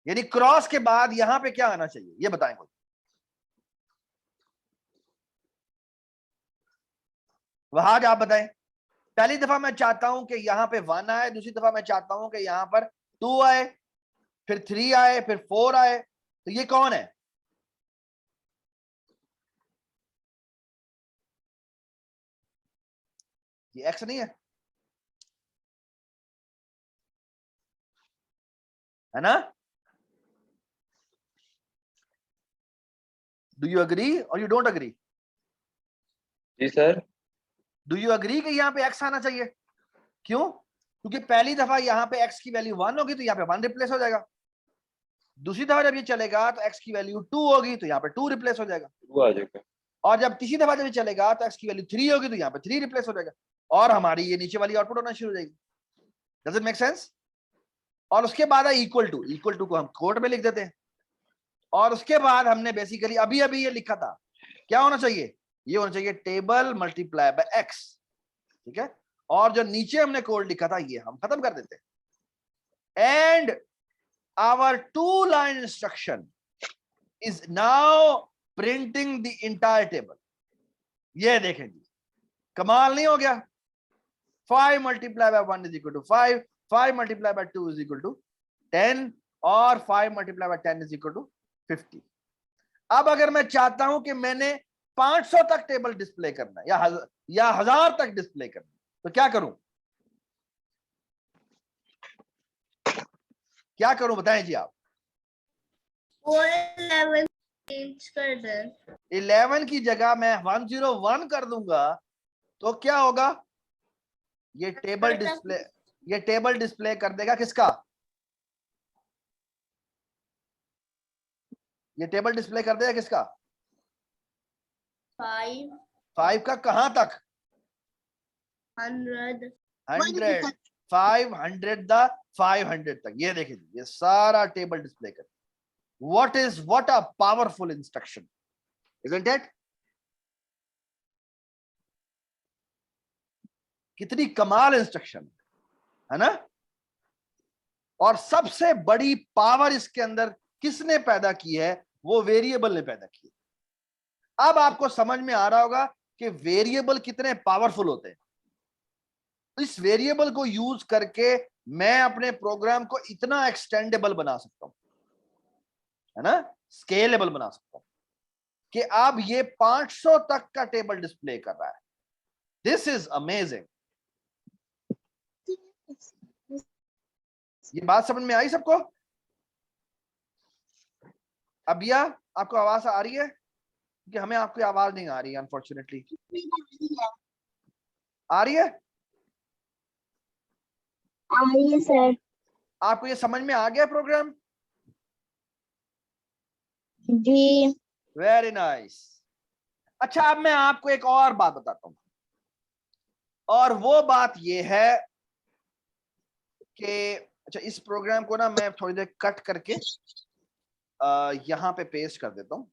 यानी क्रॉस के बाद यहां पे क्या आना चाहिए, ये बताएं कोई। वहाज आप बताएं। पहली दफा मैं चाहता हूं कि यहां पे 1 आए, दूसरी दफा मैं चाहता हूं कि यहां पर 2 आए, फिर 3 आए, फिर 4 आए, तो ये कौन है? ये एक्स नहीं है, है ना? डू यू अग्री और यू डोंट अग्री? जी सर। डू यू अग्री कि यहां पे एक्स आना चाहिए? क्यों? क्योंकि पहली दफा यहां पे एक्स की वैल्यू 1 होगी तो यहां पे 1 रिप्लेस हो जाएगा, दूसरी दफा जब ये चलेगा तो एक्स की वैल्यू 2 होगी तो यहाँ पे 2 रिप्लेस हो जाएगा, वो आ जाएगा। और जब तीसरी दफा जब ये चलेगा तो एक्स की वैल्यू 3 होगी तो यहाँ पे 3 रिप्लेस हो जाएगा, और हमारी ये नीचे वाली आउटपुट होना शुरू हो जाएगी। Does it make sense? और उसके बाद इक्वल टू को हम कोड में लिख देते हैं, और उसके बाद हमने बेसिकली अभी अभी ये लिखा था, क्या होना चाहिए? ये होना चाहिए टेबल मल्टीप्लाई बाय एक्स, ठीक है। और जो नीचे हमने कोड लिखा था ये हम खत्म कर देते हैं, and our 2-line instruction is now printing the entire table। ये देखें जी, कमाल नहीं हो गया? 5 multiplied by 1 is equal to 5, 5 multiplied by 2 is equal to 10, और 5 multiplied by 10 is equal to 50। अब अगर मैं चाहता हूं कि मैंने 500 तक टेबल डिस्प्ले करना है या 1000 तक डिस्प्ले करना है, तो क्या करूं? क्या करूं बताएं जी आप। 11 चेंज कर दें। 11 की जगह मैं 101 कर दूंगा तो क्या होगा? ये टेबल डिस्प्ले कर देगा किसका? ये टेबल डिस्प्ले कर देगा किसका? 5 का कहां तक? 100 500 तक। ये देखिए ये सारा टेबल डिस्प्ले कर। what a powerful instruction, isn't it? कितनी कमाल इंस्ट्रक्शन है ना। और सबसे बड़ी पावर इसके अंदर किसने पैदा की है? वो वेरिएबल ने पैदा की है। अब आपको समझ में आ रहा होगा कि वेरिएबल कितने पावरफुल होते हैं। इस वेरिएबल को यूज करके मैं अपने प्रोग्राम को इतना एक्सटेंडेबल बना सकता हूं, है ना, स्केलेबल बना सकता हूं कि अब ये 500 तक का टेबल डिस्प्ले कर रहा है। This is amazing. ये बात समझ में आई सबको? अबिया, आपको आवाज आ रही है? कि हमें आपकी आवाज नहीं आ रही है अनफॉर्चुनेटली। आ रही है? आइए सर। आपको ये समझ में आ गया प्रोग्राम? जी। Very nice. अच्छा, अब मैं आपको एक और बात बताता हूं, और वो बात ये है कि अच्छा, इस प्रोग्राम को ना मैं थोड़ी देर कट करके यहां पे पेस्ट कर देता हूं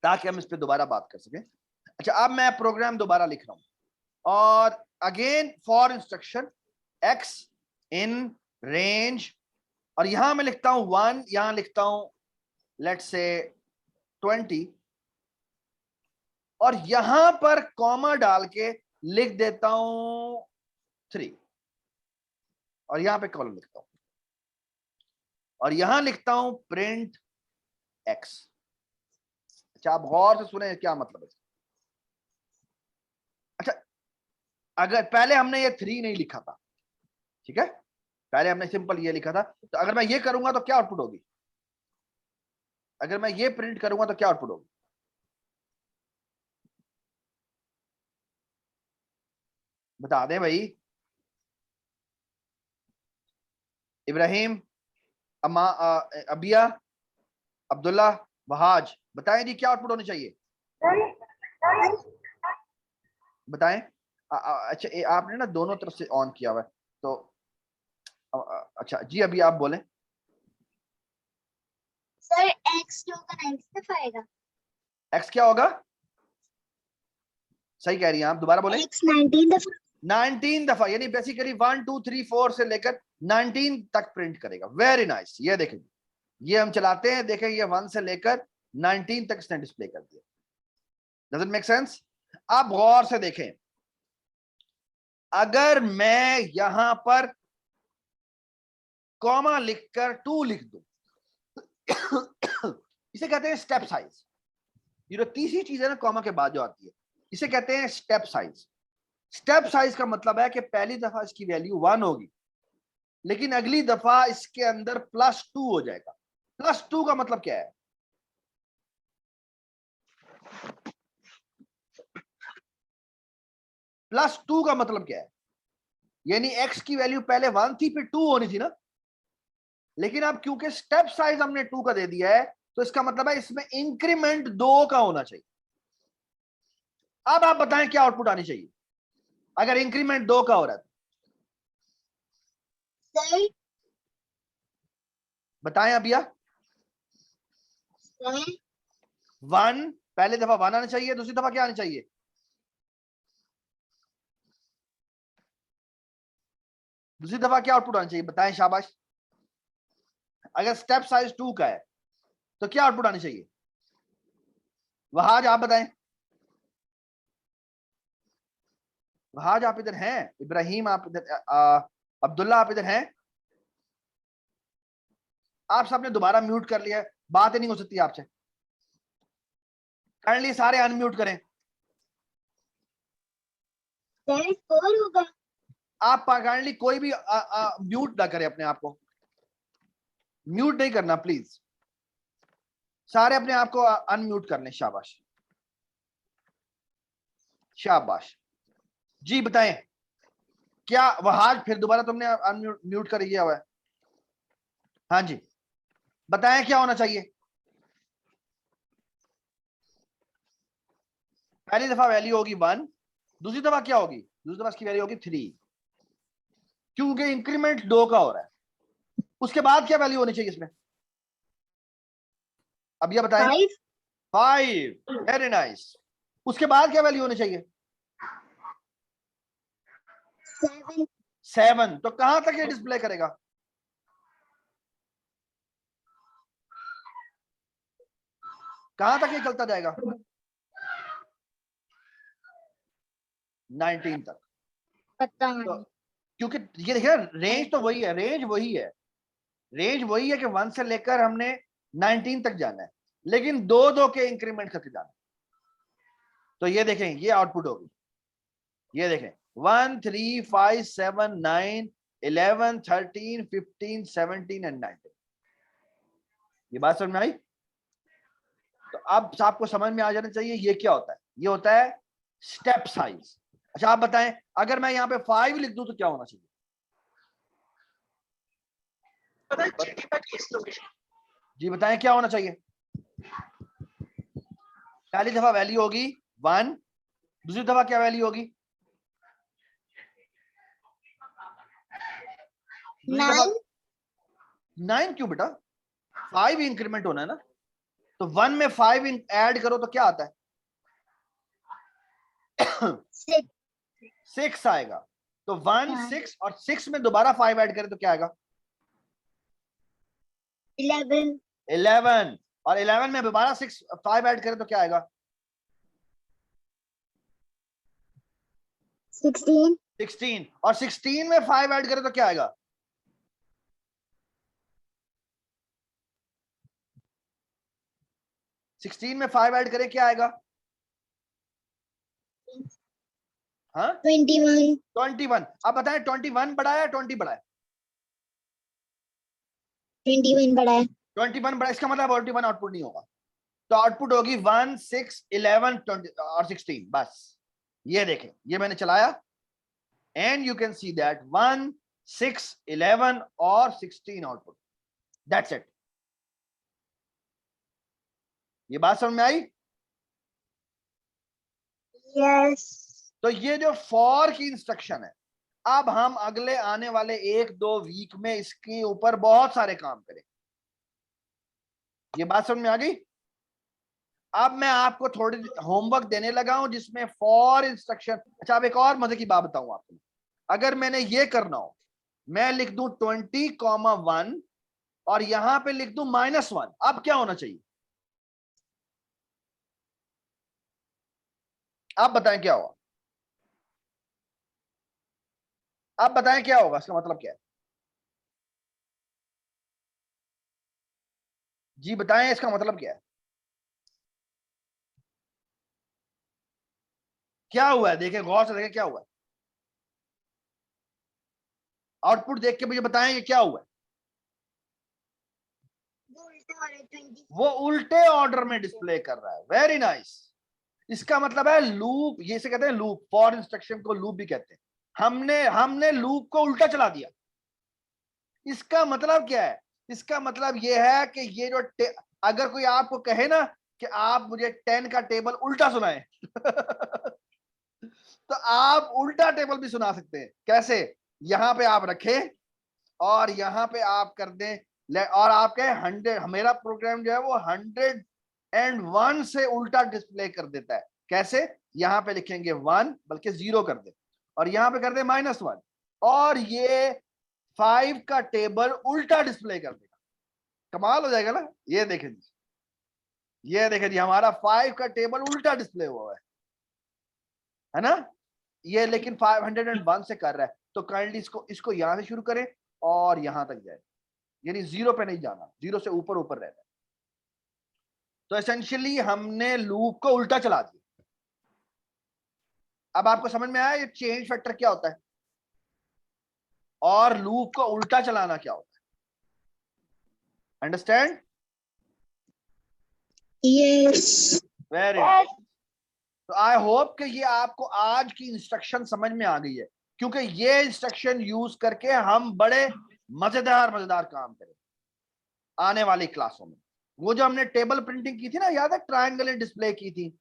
ताकि हम इस पे दोबारा बात कर सकें। अच्छा, अब मैं प्रोग्राम दोबारा लिख रहा हूं, और again for instruction x in range, और यहां मैं लिखता हूं 1, यहां लिखता हूं लेट्स से 20, और यहां पर कॉमा डाल के लिख देता हूं 3, और यहां पे कॉलम लिखता हूं, और यहां लिखता हूं प्रिंट x। अच्छा, आप गौर से सुने क्या मतलब है। अच्छा, अगर पहले हमने ये 3 नहीं लिखा था, ठीक है, पहले हमने सिंपल ये लिखा था, तो अगर मैं ये करूंगा तो क्या आउटपुट होगी? अगर मैं ये प्रिंट करूंगा तो क्या आउटपुट होगी? बता दें भाई। इब्राहिम, अबिया, अब्दुल्ला, वहाज, बताएं जी क्या आउटपुट होनी चाहिए? बताएं। अच्छा, आपने ना दोनों तरफ से ऑन किया हुआ है, तो अच्छा जी, अभी आप बोलें। सर एक्स जो होगा 90 दफा आएगा। एक्स क्या होगा? सही कह रही हैं आप, दोबारा बोलें। एक्स 19 दफा। 19 दफा, यानी बेसिकली 1 2 3 4 से लेकर 19 तक प्रिंट करेगा। Very nice. ये देखें, ये हम चलाते हैं, देखें ये 1 से लेकर 19 तक इसने डिस्प्ले कर दिया। Does it make sense? आप गौर से देखें, अगर मैं यहां पर कॉमा लिखकर 2 लिख दूं, इसे कहते हैं स्टेप साइज। ये जो तीसरी चीज है ना कॉमा के बाद जो आती है, इसे कहते हैं स्टेप साइज। स्टेप साइज का मतलब है कि पहली दफा इसकी वैल्यू 1 होगी, लेकिन अगली दफा इसके अंदर +2 हो जाएगा। +2 का मतलब क्या है? +2 का मतलब क्या है? यानी x की वैल्यू पहले 1 थी, फिर 2 होनी थी ना, लेकिन अब क्योंकि स्टेप साइज हमने 2 का दे दिया है, तो इसका मतलब है इसमें इंक्रीमेंट 2 का होना चाहिए। अब आप बताएं क्या आउटपुट आनी चाहिए अगर इंक्रीमेंट 2 का हो रहा है? सर बताएं अबिया। 1, पहले दफा 1 आना चाहिए, दूसरी दफा क्या आनी चाहिए? दूसरी दफा क्या आउटपुट आना चाहिए? बताएं, शाबाश। अगर स्टेप साइज 2 का है तो क्या आउटपुट आनी चाहिए? वहाज आप बताएं। वहाज आप इधर हैं? इब्राहिम आप इधर, अब्दुल्ला आप इधर हैं? आप सबने दोबारा म्यूट कर लिया है, बात ही नहीं हो सकती आपसे। काइंडली सारे अनम्यूट करें। सर 4 होगा। आप काइंडली कोई भी म्यूट ना करें अपने आप को, म्यूट नहीं करना प्लीज। सारे अपने आप को अनम्यूट कर लें। शाबाश शाबाश। जी बताएं। क्या वहाज फिर दोबारा तुमने अनम्यूट म्यूट कर दिया हुआ है? हाँ जी, बताएं क्या होना चाहिए? पहली दफा वैल्यू होगी 1, दूसरी दफा क्या होगी? दूसरी दफा इसकी वैल्यू होगी 3, क्योंकि इंक्रीमेंट 2 का हो रहा है। उसके बाद क्या वैल्यू होनी चाहिए इसमें? अब ये बताएं। 5। Very nice. उसके बाद क्या वैल्यू होनी चाहिए? 7। तो कहां तक ये डिस्प्ले करेगा? कहां तक ये चलता जाएगा? 19 तक। पता तो नहीं। क्योंकि ये देखिए रेंज तो वही है, रेंज वही है, रेंज वही है कि 1 से लेकर हमने 19 तक जाना है, लेकिन 2-2 के इंक्रीमेंट करके जाना है। तो ये देखें, ये आउटपुट होगी, ये देखें 1 3 5 7 9 11 13 15 17 एंड 19। ये बात समझ में आई? तो अब आपको समझ में आ जाना चाहिए ये क्या होता है। ये होता है स्टेप साइज। अच्छा आप बताएं, अगर मैं यहाँ पे 5 लिख दूं तो क्या होना चाहिए? जी बताएं क्या होना चाहिए? पहली दफा वैल्यू होगी 1, दूसरी दफा क्या वैल्यू होगी? 9 क्यों बेटा? 5 इंक्रीमेंट होना है ना, तो 1 में 5 ऐड करो तो क्या आता है? 6 आएगा। तो 1 6 और 6 में दोबारा 5 ऐड करें तो क्या आएगा? 11 और 11 में दोबारा 5 ऐड करें तो क्या आएगा? 16 और 16 में 5 ऐड करें तो क्या आएगा? 16 में 5 ऐड करें क्या आएगा? हाँ 21। अब बताएं 21 बड़ा है 20 बड़ा है? 21 बड़ा है। 21 बड़ा, इसका मतलब 21 आउटपुट नहीं होगा। तो आउटपुट होगी 1 6 11 20 और 16। बस ये देखें, ये मैंने चलाया and you can see that 1 6 11 और 16 आउटपुट। That's it. ये बात समझ में आई? यस। तो ये जो फॉर की इंस्ट्रक्शन है, अब हम अगले आने वाले 1-2 वीक में इसके ऊपर बहुत सारे काम करें। ये बात समझ में आ गई? अब मैं आपको थोड़ी होमवर्क देने लगा हूं जिसमें फॉर इंस्ट्रक्शन। अच्छा अब एक और मजे की बात बताऊं आपको, अगर मैंने ये करना हो, मैं लिख दूं 20,1 और यहां पे लिख दूं -1, अब क्या होना चाहिए? आप बताएं क्या होगा? आप बताएं क्या होगा, इसका मतलब क्या है? जी बताएं इसका मतलब क्या है? क्या हुआ है? देखें गौर से देखें क्या हुआ है। आउटपुट देख के मुझे बताएं कि क्या हुआ है। वो उल्टे ऑर्डर में डिस्प्ले कर रहा है। Very nice. इसका मतलब है लूप, ये से कहते हैं लूप, फॉर इंस्ट्रक्शन को लूप भी कहते हैं। हमने लूप को उल्टा चला दिया। इसका मतलब क्या है? इसका मतलब ये है कि ये जो अगर कोई आपको कहे ना कि आप मुझे 10 का टेबल उल्टा सुनाएं तो आप उल्टा टेबल भी सुना सकते हैं। कैसे? यहां पे आप रखें और यहां पे आप कर दें और आप कहें 100, मेरा प्रोग्राम जो है वो 101 से उल्टा डिस्प्ले कर देता है। कैसे? यहां पे लिखेंगे 1 बल्कि 0 कर दे और यहां पे कर दे -1 और ये 5 का टेबल उल्टा डिस्प्ले कर देगा। कमाल हो जाएगा ना? ये देखें जी, ये देखें जी, हमारा 5 का टेबल उल्टा डिस्प्ले हुआ है ना? ये लेकिन 501 से कर रहा है। तो काइंडली इसको यहां से शुरू करें और यहां तक जाए, यानी 0 पे नहीं जाना, 0 से ऊपर ऊपर रहना है। तो एसेंशियली हमने लूप को उल्टा चला दिया। अब आपको समझ में आया ये चेंज फैक्टर क्या होता है और लूप को उल्टा चलाना क्या होता है? अंडरस्टैंड? यस। Very nice. तो आई होप कि ये आपको आज की इंस्ट्रक्शन समझ में आ गई है, क्योंकि ये इंस्ट्रक्शन यूज करके हम बड़े मजेदार काम करें आने वाली क्लासों में। वो जो हमने टेबल प्रिंटिंग की थी ना, याद है, ट्रायंगल डिस्प्ले की थी,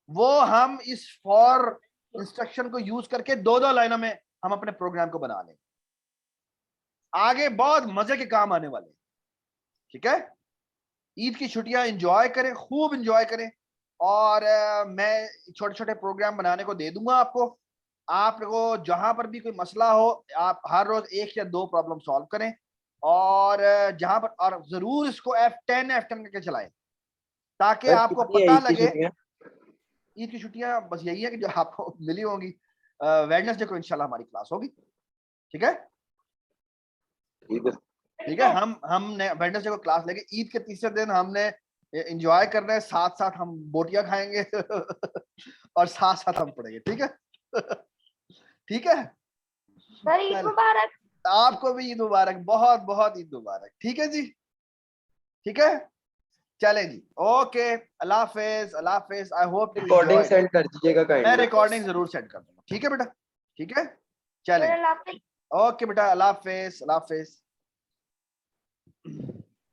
वो हम इस फॉर इंस्ट्रक्शन को यूज करके 2-2 लाइनों में हम अपने प्रोग्राम को बना लें। आगे बहुत मजे के काम आने वाले। ठीक है? ईद की छुट्टियां एंजॉय करें, खूब एंजॉय करें और मैं छोटे छोटे प्रोग्राम बनाने को दे दूंगा आपको। आपको जहां पर भी कोई मसला हो, आप हर रोज 1 या 2 प्रॉब्लम सॉल्व करें और जहां पर, और जरूर इसको F10 करके चलाएं ताकि आपको पता लगे। ईद की छुट्टियां बस यही है कि जो आपको मिली होंगी, वेडनेसडे को इंशाल्लाह हमारी क्लास होगी, ठीक है। ठीक है। ठीक है, हमने वेडनेसडे को क्लास लेके ईद के तीसरे दिन हमने एंजॉय करना है, साथ साथ हम बोटियां खाएंगे और साथ साथ हम पढ़ेंगे, ठीक है। ठीक है, सर ईद मुबारक। आपको भी ईद मुबारक, बहुत बहुत ईद मुबारक, ठीक है जी, ठीक है। चले जी, ओके, अल्लाह हाफिज, अल्लाह हाफिज। आई होप रिकॉर्डिंग सेंड कर दीजिएगा मैं काइंडली। रिकॉर्डिंग जरूर सेंड कर दूंगा, ठीक है बेटा, ठीक है। चलें, अल्लाह हाफिज। ओके बेटा, अल्लाह हाफिज, अल्लाह हाफिज।